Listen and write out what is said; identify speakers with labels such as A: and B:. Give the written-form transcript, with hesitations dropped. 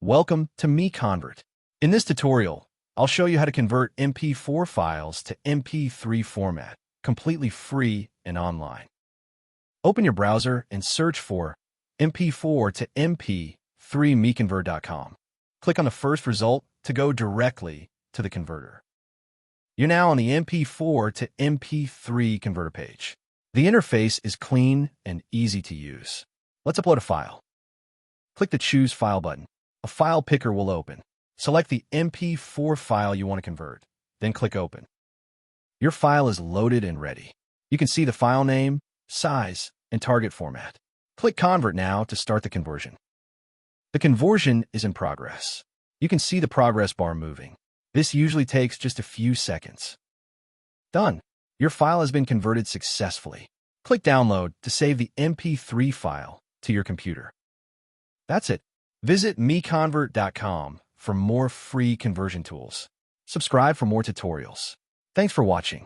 A: Welcome to MiConvert. In this tutorial, I'll show you how to convert MP4 files to MP3 format, completely free and online. Open your browser and search for MP4 to MP3 MiConvert.com. Click on the first result to go directly to the converter. You're now on the MP4 to MP3 converter page. The interface is clean and easy to use. Let's upload a file. Click the Choose File button. A file picker will open. Select the MP4 file you want to convert, then click Open. Your file is loaded and ready. You can see the file name, size, and target format. Click Convert now to start the conversion. The conversion is in progress. You can see the progress bar moving. This usually takes just a few seconds. Done. Your file has been converted successfully. Click Download to save the MP3 file to your computer. That's it. Visit MiConvert.com for more free conversion tools. Subscribe for more tutorials. Thanks for watching.